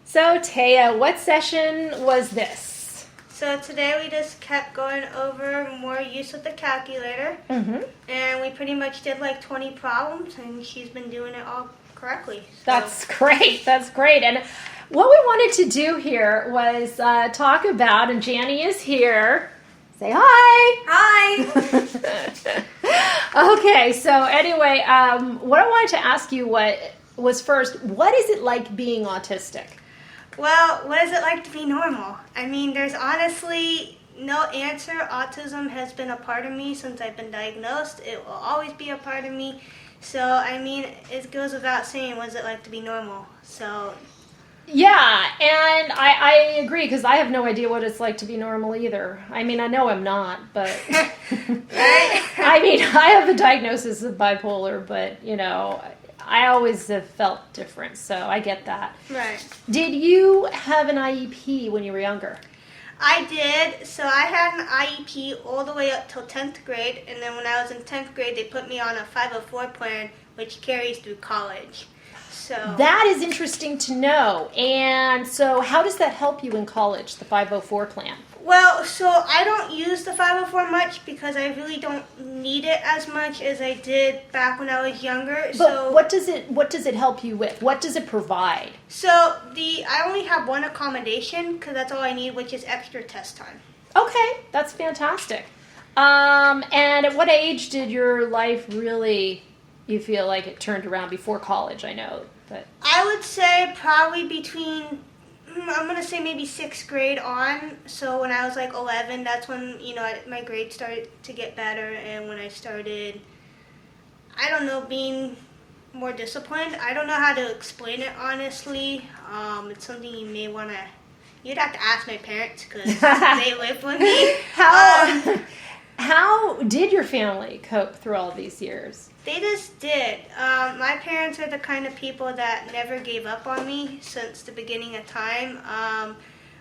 So, Taya, what session was this? So today we just kept going over more use of the calculator, and we pretty much did like 20 problems, and she's been doing it all correctly. So. That's great. That's great. And what we wanted to do here was talk about, and Janny is here. Say hi. Hi. Okay, so anyway, what I wanted to ask you was first, what is it like being autistic? Well, what is it like to be normal? I mean, there's honestly no answer. Autism has been a part of me since I've been diagnosed. It will always be a part of me. So, I mean, it goes without saying, what is it like to be normal? So... Yeah, and I agree, because I have no idea what it's like to be normal either. I mean, I know I'm not, but... I mean, I have a diagnosis of bipolar, but, you know... I always have felt different, so I get that. Right. Did you have an IEP when you were younger? I did. So I had an IEP all the way up till 10th grade, and then when I was in 10th grade, they put me on a 504 plan, which carries through college. So that is interesting to know. And so how does that help you in college, the 504 plan? Well, so I don't use the 504 much because I really don't need it as much as I did back when I was younger. But so what does it help you with? What does it provide? So I only have one accommodation because that's all I need, which is extra test time. Okay, that's fantastic. And at what age did your life really, you feel like it turned around before college? I know, but I would say probably between, I'm going to say maybe 6th grade on. So when I was like 11, that's when, my grades started to get better. And when I started, I don't know, being more disciplined. I don't know how to explain it, honestly. It's something you may want to, you'd have to ask my parents because they live with me. How did your family cope through all these years? They just did. My parents are the kind of people that never gave up on me since the beginning of time.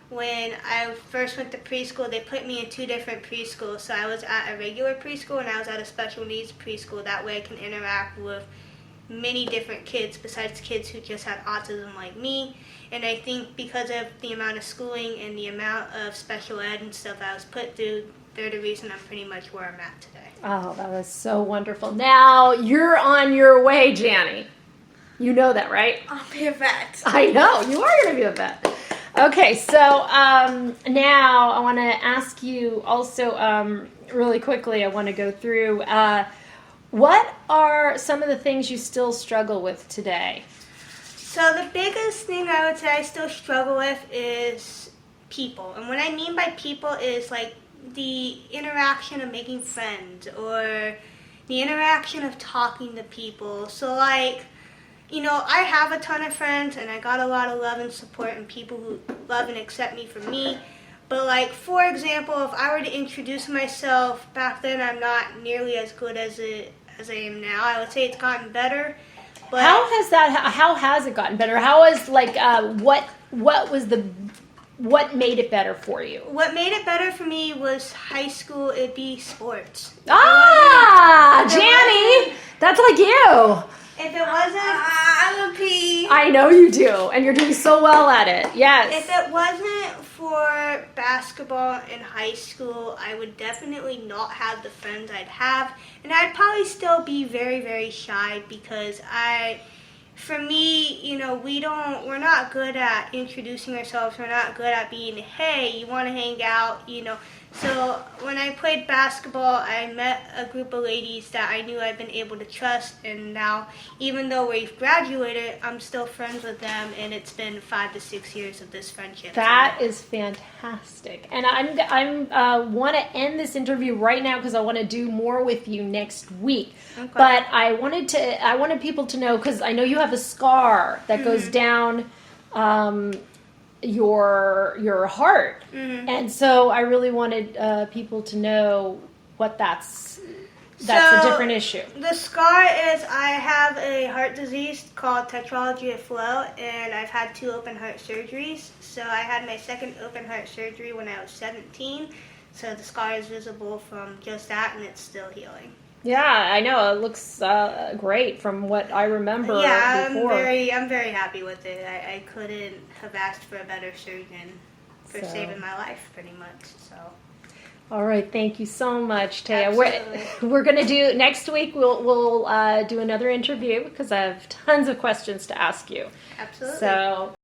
When I first went to preschool, they put me in 2 different preschools. So I was at a regular preschool and I was at a special needs preschool. That way I can interact with many different kids besides kids who just had autism like me. And I think because of the amount of schooling and the amount of special ed and stuff I was put through, they're the reason I'm pretty much where I'm at today. Oh, that was so wonderful. Now, you're on your way, Janny. You know that, right? I'll be a vet. I know. You are going to be a vet. Okay, so now I want to ask you also really quickly, I want to go through, what are some of the things you still struggle with today? So the biggest thing I would say I still struggle with is people. And what I mean by people is like the interaction of making friends or the interaction of talking to people. So like, I have a ton of friends and I got a lot of love and support and people who love and accept me for me. But like, for example, if I were to introduce myself, back then I'm not nearly as good as I am now. I would say it's gotten better. But how has it gotten better? How is what made it better for you? What made it better for me was high school. It'd be sports. Janny, that's like you. If it wasn't, I'm a P. I know you do, and you're doing so well at it. Yes. If it wasn't for basketball in high school, I would definitely not have the friends I'd have, and I'd probably still be very, very shy because for me, we're not good at introducing ourselves. We're not good at being, hey, you want to hang out, So when I played basketball, I met a group of ladies that I knew I'd been able to trust. And now, even though we've graduated, I'm still friends with them. And it's been 5 to 6 years of this friendship. That is fantastic. And I want to end this interview right now because I want to do more with you next week. Okay. But I wanted people to know, because I know you have a scar that goes down your heart, and so I really wanted people to know what that's a different issue. The scar is I have a heart disease called tetralogy of Fallot, and I've had 2 open heart surgeries. So I had my second open heart surgery when I was 17, so the scar is visible from just that, and it's still healing. Yeah, I know. It looks great from what I remember Yeah, before. I'm very happy with it. I couldn't have asked for a better surgeon for So. saving my life, pretty much. So. All right, thank you so much, Taya. Absolutely. We're gonna do next week. We'll do another interview because I have tons of questions to ask you. Absolutely. So